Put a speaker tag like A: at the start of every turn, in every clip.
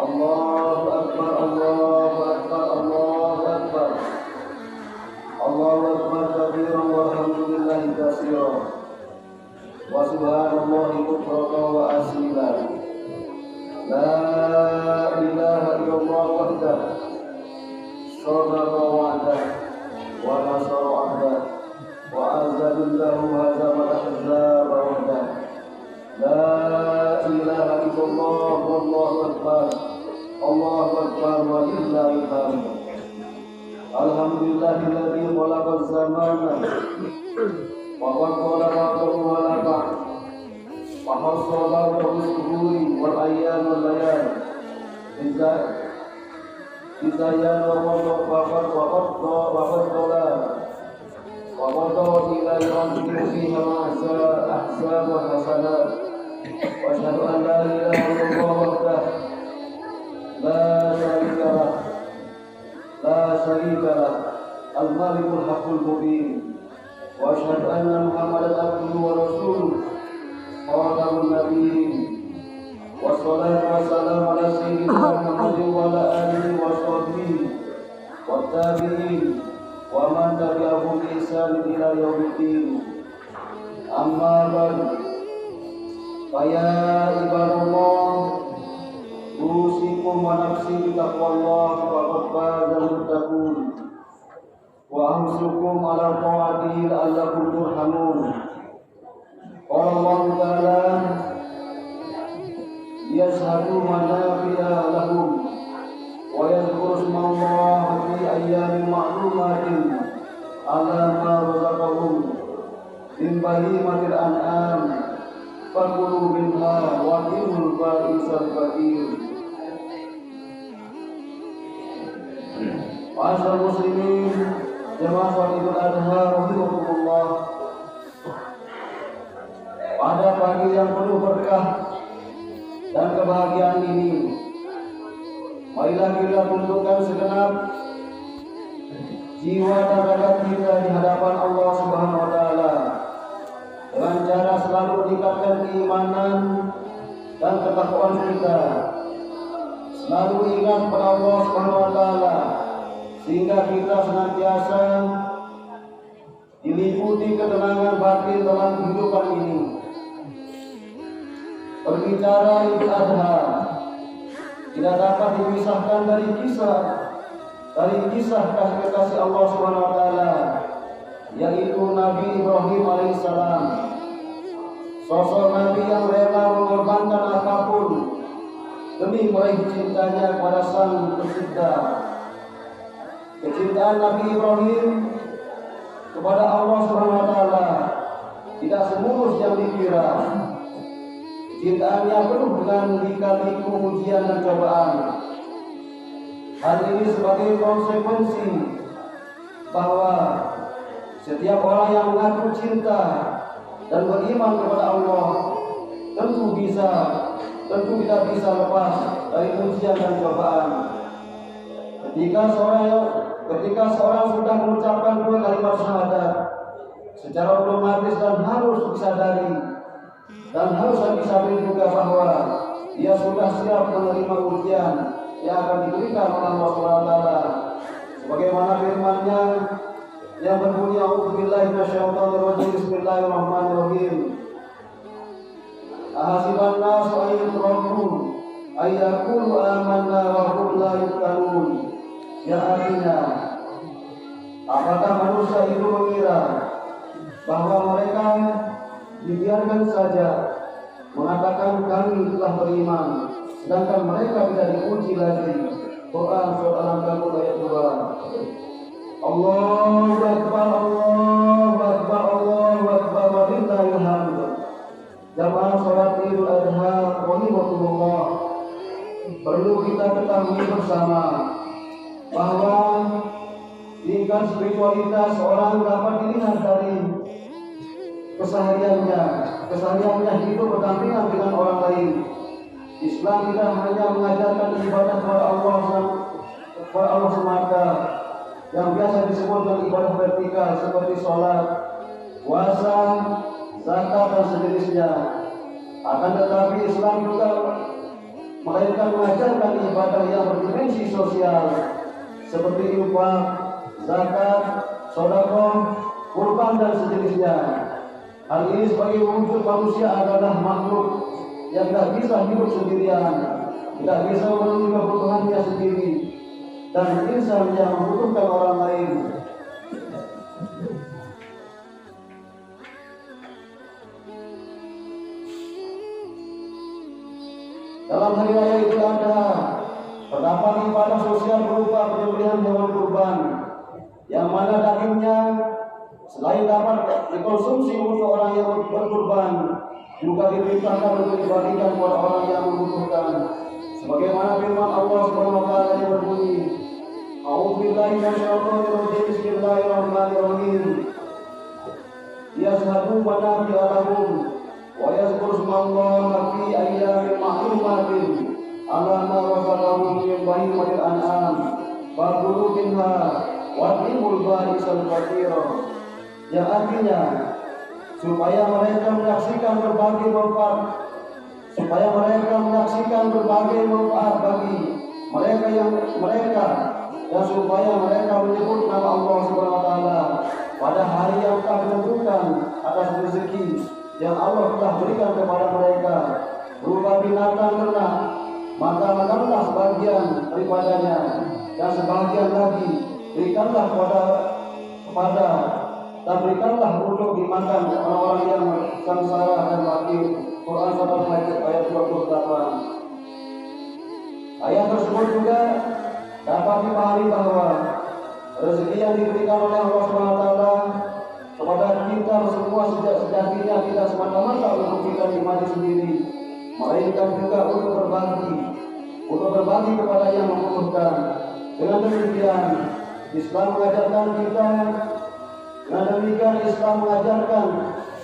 A: Allahu Akbar, Allahu Akbar, Allahu Akbar. Allahu Akbar kabiran walhamdulillahi katsiran. Wa subhanallahi bukratan wa asila. La ilaha illallah wahdah. Sadaqa wa'dah wa nasara 'abdah. Wa azzalallahu hazamal ahzab wahdah. La ilaha illallah wallahu akbar. Allahu akbar wa lillahil hamd. Alhamdulillahilladzi khalaqaz zamana wa qaddara waqtahu wa laqa wa hasala bis-suhuri wal ayyam wal layal. Izayyan wa waqafat wa qadda wa qaddara wa qadda ila yawmin fiha ahsan wa hasanat. Wa asyhadu an la ilaha illallah wahdah la syarika lah al-malikul haqqul mubin. Wa asyhadu anna Muhammadan abduhu wa rasuluh khatamun nabiyyin. Wassalatu wassalamu ala sayyidina Muhammadin wa ala alihi wa sahbihi wat tabi'in wa man tabi'ahum bi ihsan ila yaumiddin. Amma ba'du. Faya ibadallah, usikum wa nafsi bitaqwallah faqad fazal muttaqun wa amsukum ala ta'atihi la'allakum turhamun. Qala Allah ta'ala yashhadu manafi'a lahum wa yadhkuru ismallaha fi ayyamin ma'lumatin ala ma razaqahum min bahimatil an'am fakulu minha wa qimul ba'isal fakir. Ma'asyiral muslimin jamaah salat Idul Adha rahimakumullah. Pada pagi yang penuh berkah dan kebahagiaan ini, marilah kita tundukkan segenap jiwa dan raga kita di hadapan Allah Subhanahu wa taala dengan cara selalu meningkatkan keimanan dan ketakwaan kita. Selalu ingat pada Allah Subhanahu wa taala sehingga kita senantiasa diliputi ketenangan batin dalam kehidupan ini. Berbicara Idul Adha tidak dapat dipisahkan dari kisah kasih Allah Subhanahu wa taala, yaitu Nabi Ibrahim alaihissalam. Sosok Nabi yang rela mengorbankan apapun demi meraih cintanya kepada Sang Pencipta. Kecintaan Nabi Ibrahim kepada Allah Subhanahu wa taala tidak semulus yang dikira. Kecintaannya penuh dengan lika-liku ujian dan cobaan. Hal ini sebagai konsekuensi bahwa setiap orang yang mengaku cinta dan beriman kepada Allah tentu tidak bisa lepas dari ujian dan cobaan. Ketika seorang sudah mengucapkan dua kalimat syahadat secara otomatis dan harus disadari dan harus disadari juga bahwa dia sudah siap menerima ujian yang akan diberikan oleh Allah SWT. Sebagaimana firman-Nya yang berbunyi a'udzubillahi minasyaitonirrajim bismillahirrahmanirrahim. Ahasiban nasu an yutraku ay yaqulu amanna wa hum la yuftanun. Yang artinya, apakah manusia itu mengira bahwa mereka dibiarkan saja mengatakan kami telah beriman, sedangkan mereka tidak diuji lagi. Quran surah Al-Ankabut ayat 2. Allahu Akbar, Allahu Akbar, Allahu Akbar wa lillahil hamd. Jamaah salat Idul Adha rahimakumullah, perlu kita ketahui bersama bahwa tingkat spiritualitas orang dapat dilihat dari kesehariannya hidup berdampingan dengan orang lain. Islam tidak hanya mengajarkan ibadah kepada Allah semata, yang biasa disebut dengan ibadah vertikal seperti sholat, puasa, zakat dan sejenisnya. Akan tetapi Islam juga melainkan mengajarkan ibadah yang berdimensi sosial seperti infak, zakat, sedekah, kurban dan sejenisnya. Hal ini sebagai wujud manusia adalah makhluk yang tidak bisa hidup sendirian, tidak bisa memenuhi kebutuhannya sendiri, dan insan yang membutuhkan orang lain. Dalam hari raya Idul Adha terdapat ibadah sosial berupa penyembelihan hewan kurban, yang mana dagingnya selain dapat dikonsumsi untuk orang yang berkurban, juga diperintahkan untuk dibagikan kepada orang yang membutuhkan. Sebagaimana firman Allah Subhanahu wa taala yang berbunyi, A'udzubillahi minasyaitonir rajim, bismillahirrahmanirrahim. Yashhadu manafi'a lahum wa yazkuru smallahi fi ayyamin ma'lumatin 'ala ma razaqahum min bahimatil an'am fakulu minha wa'timul ba'isal katsira. Yang artinya supaya mereka menyaksikan berbagai manfaat, bagi mereka dan supaya mereka menyebut nama Allah Subhanahu wa taala pada hari yang telah ditentukan atas rezeki yang Allah telah berikan kepada mereka berupa binatang ternak, maka makanlah sebagian daripadanya dan sebagian lagi berikanlah kepada dan berikanlah untuk dimakan orang-orang yang sengsara dan fakir. Quran Surat Al-Ma'idah ayat 28. Ayat tersebut juga dapat dipahami bahwa rezeki yang diberikan oleh Allah SWT kepada kita semua sejatinya tidak semata-mata untuk kita nikmati sendiri, melainkan juga untuk berbagi kepada yang membutuhkan. Dengan demikian Islam mengajarkan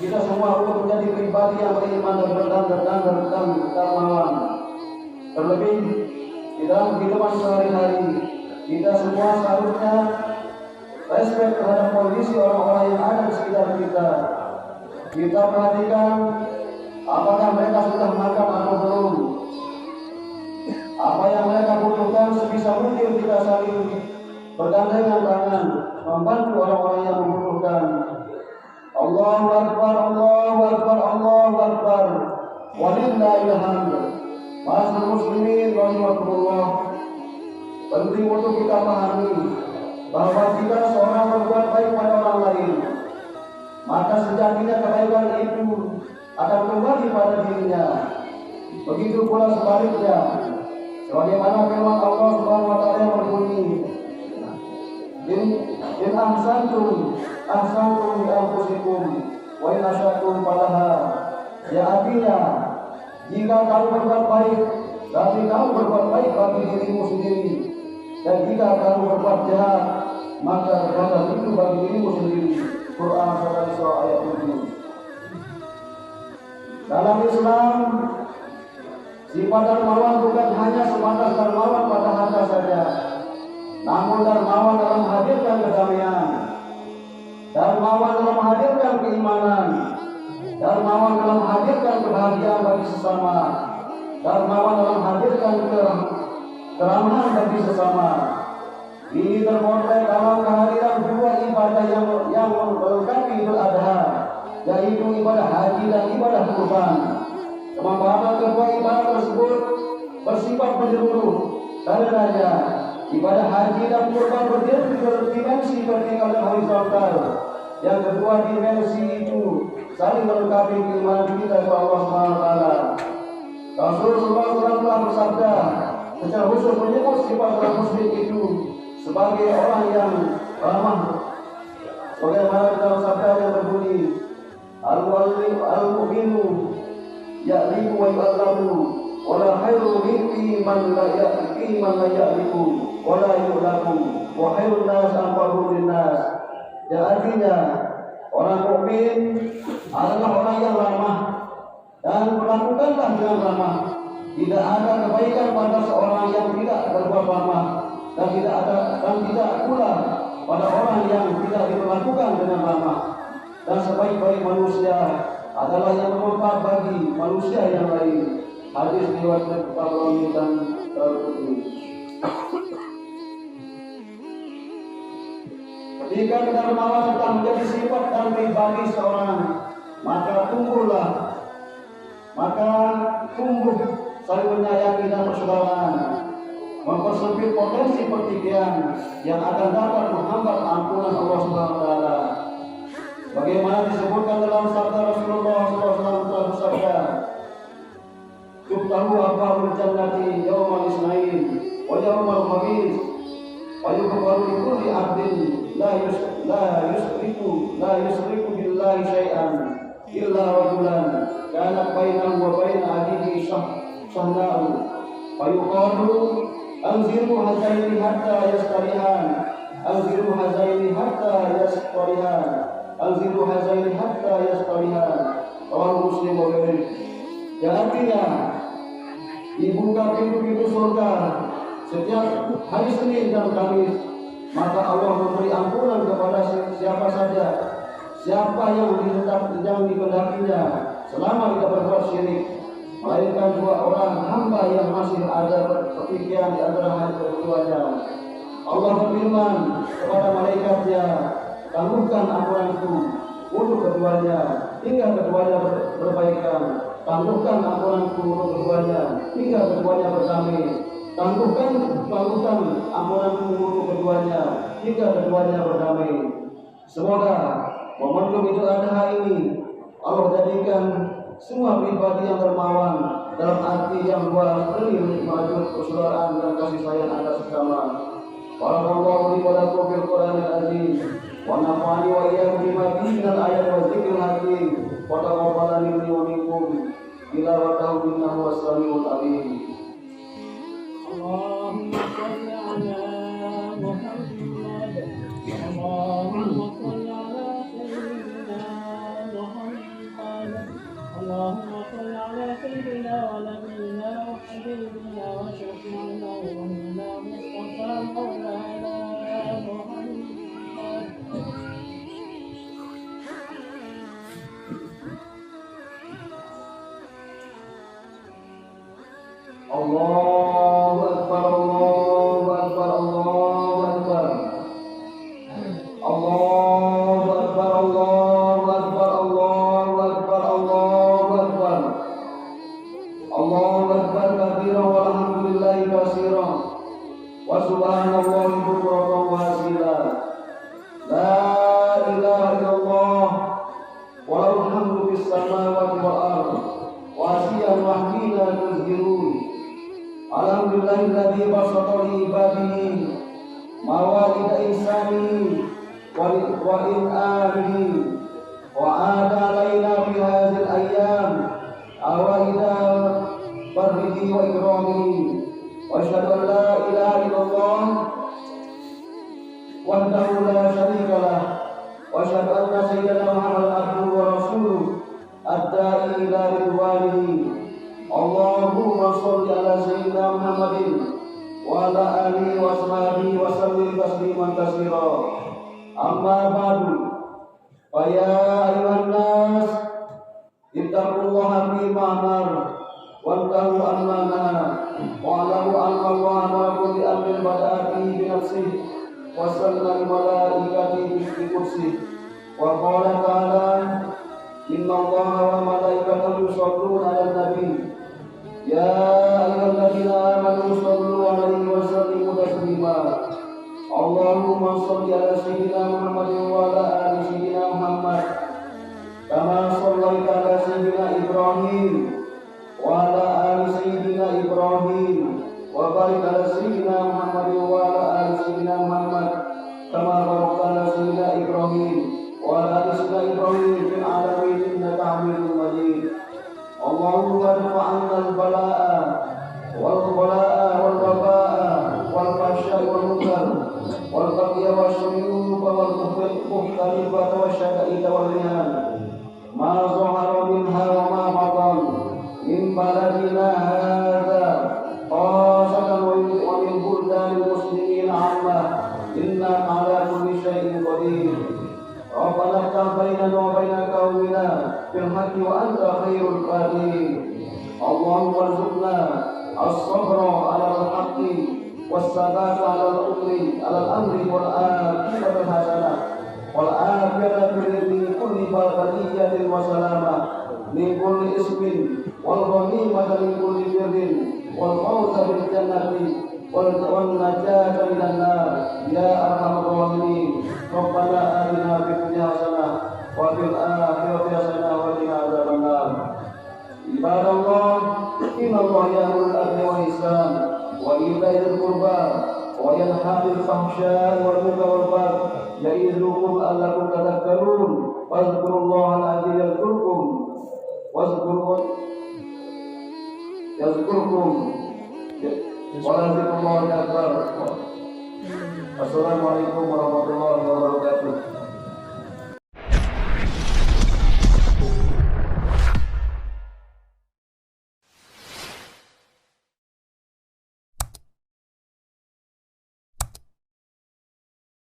A: kita semua untuk menjadi pribadi yang beriman dan dermawan. Terlebih di dalam kehidupan sehari-hari, kita semua seharusnya respek terhadap kondisi orang-orang yang ada di sekitar kita. Kita perhatikan apakah mereka sudah makan atau belum. Apa yang mereka butuhkan, sebisa mungkin kita saling bergandengan tangan membantu orang-orang yang membutuhkan. Allahu Akbar, Allahu Akbar, Allahu Akbar, walillahil hamd. Ma'asyiral muslimin rahimakumullah, penting untuk kita pahami bahwa jika seorang berbuat baik pada orang lain, maka sejatinya kebaikan itu akan kembali pada dirinya. Begitu pula sebaliknya, sebagaimana firman Allah Subhanahu wa taala yang berbunyi, In ahsantum li anfusikum wa in asyatum falaha. Ya, artinya jika kamu berbuat baik, berarti kamu berbuat baik bagi dirimu sendiri, dan jika kamu berbuat jahat, maka berbuat itu bagi dirimu sendiri. Quran Surat Al-Isra ayat 7. Dalam Islam, sifat dermawan bukan hanya sebatas dermawan pada harta saja, namun dermawan dalam menghadirkan kedamaian, dermawan dalam menghadirkan keimanan, dermawan dalam menghadirkan kebahagiaan bagi sesama, dermawan dalam menghadirkan keramahan bagi sesama. Ini terpotret dalam kehadiran dua ibadah yang melengkapi Idul Adha, yaitu ibadah haji dan ibadah kurban. Kemanfaatan kedua ibadah tersebut bersifat menyeluruh, karenanya ibadah haji dan kurban berdimensi vertikal dan horizontal. Yang kedua dimensi itu saling melengkapi keimanan kita kepada Allah SWT. Rasulullah SAW telah bersabda secara khusus menyebut sifat orang muslim itu sebagai orang yang ramah. Sebagaimana dalam sabda yang berbunyi, Al-mu'minu ya'limu wa yu'allamu wa la khairu minki man la ya'limu wa la yu'lamu wa khairun nas anfa'uhum linnas. Yang artinya orang mukmin adalah orang yang ramah, dan perlakukanlah dengan ramah. Tidak ada kebaikan pada seorang yang tidak berbuat ramah, dan tidak pula pada orang yang tidak diperlakukan dengan ramah. Dan sebaik-baik manusia adalah yang bermanfaat bagi manusia yang lain. Hadis riwayat Tabrani dan Tirmidzi. Ketika kedermawanan telah menjadi sifat dan pribadi seorang, maka tumbuh saling menyayangi dan persaudaraan, mempersempit potensi pertikaian yang akan dapat menghambat ampunan Allah Subhanahu wa taala. Bagaimana disebutkan dalam sabda Rasulullah SAW telah bersabda, "Tuftahu abwabul jannati yaumal isnain wa yaumal khamis, wa yughfaru li kulli 'abdin la yusriku billahi syai'an illa rajulan kanat bainahu wa baina akhihi shahna'u, wa yuqalu anziru hazaini hatta yastarihan, anziru hazaini hatta yastarihan, anziru hazaini hatta yastarihan." Rawahu Muslim wa ghairuhu. Yang artinya dibuka pintu-pintu surga setiap hari Senin dan Kamis, maka Allah memberi ampunan kepada siapa saja, siapa yang dikehendakinya selama tidak berbuat syirik, melainkan dua orang hamba yang masih ada pertikaian di antara hati keduanya. Allah berfirman kepada malaikatnya, "Tangguhkan ampunanku untuk keduanya hingga keduanya berbaikan. Tangguhkan ampunanku untuk keduanya hingga keduanya berdamai. Tangguhkan ampunanku untuk keduanya hingga keduanya berdamai." Semoga momentum Idul Adha ini Allah jadikan semua pribadi yang dermawan dalam arti yang luas beri maju persaudaraan dan kasih sayang antar sesama. Barakallahu li wa lakum fil Qur'anil azim wa nafa'ani wa iyyakum bima fihi minal ayati wa dzikril hakim wa taqabbalani minni wa minkum tilawatahu innahu was-sami'ul 'alim.
B: Allahumma shalli ala Muhammad, Allahumma shalli ala sayyidina Muhammad, Allahumma shalli ala sayyidina wa nabiyyina wa habibina wa syafi'ina wa nabiyyina Mustafa Maulana Muhammad.
A: Allahu Akbar, Allahu Akbar, Allahu Akbar. Allahu Akbar, Allahu Akbar, Allahu Akbar, Allahu Akbar. Allahu Akbar katsiran walhamdulillahi katsiran wa subhanallahi bukratan wa asila. La ilaha illallah wa lahul hamdu fis samawati wal ardi wa asiyan wa hina tuzhirun. Alhamdulillahilladzi basata li ibadihi mawalid ihsanihi wa in'amihi wa ada alaina fi hadhil ayyam awaida barrihi wa ikramihi wa asyhadu an la ilaha illallah wahdahu la syarika lah wa asyhadu anna sayyidana Muhammadan abduhu wa rasuluh ad-da'i ila ridwanihi. Allahumma sholli ala sayyidina Muhammadin wa ala alihi wa sahbihi wa sallim tasliman katsira. Amma ba'du. Fa ya ayyuhan nas ittaqullaha fi ma'mar wa antahu amma naha wa alamu anna Allah ma'akum bi amrin bada'ati bi nafsihi wa sallama malaikatihi bi kursihi wa qala ta'ala inna Allaha wa malaikatahu yusholluna 'alan nabi. Ya ayyuhalladzina amanu shallu 'alaihi wa sallimu taslima. Allahumma shalli ala sayyidina Muhammadin wa ala ali sayyidina Muhammad kama shallaita ala sayyidina Ibrahim wa ala ali sayyidina Ibrahim wa barik ala sayyidina Muhammadin wa ala ali sayyidina Muhammad kama barakta ala sayyidina Ibrahim wa ala ali sayyidina Ibrahim fil 'alamin innaka Hamidum Majid. Allahumma adfa 'anna al-bala'a wal-bala'a wal-waba'a wal-fahsya'a wal-munkar wal-bagya wasyuyuba wal-mukhtalifata wasyada'ida wal-rihan ma zahara minha wa ma batan min baladina hadha khasatan wa min buldanil muslimin 'ammah inna 'ala kulli syai'in qadir. Rabbana iftah bainana wa baina qaumina bil haqqi wa anta khairul qadirin. اللهم ارزقنا الصبر على الحق والثبات على الأمر والعاقبة الحسنة والعافية من كل بلية وسلامة من كل اسم والغنيمة من كل بر والفوز بالجنة والنجاة من النار يا أرحم الراحمين. ربنا آتنا في الدنيا حسنة وفي الآخرة حسنة وقنا عذاب النار. عباد الله إن الله يأمر بالعدل والإحسان وإيتاء ذي القربى وينهى عن الفحشاء والمنكر والبغي يعظكم لعلكم تذكرون. واذكروا الله العظيم يذكركم ولذكر الله أكبر. Assalamualaikum warahmatullahi wabarakatuh.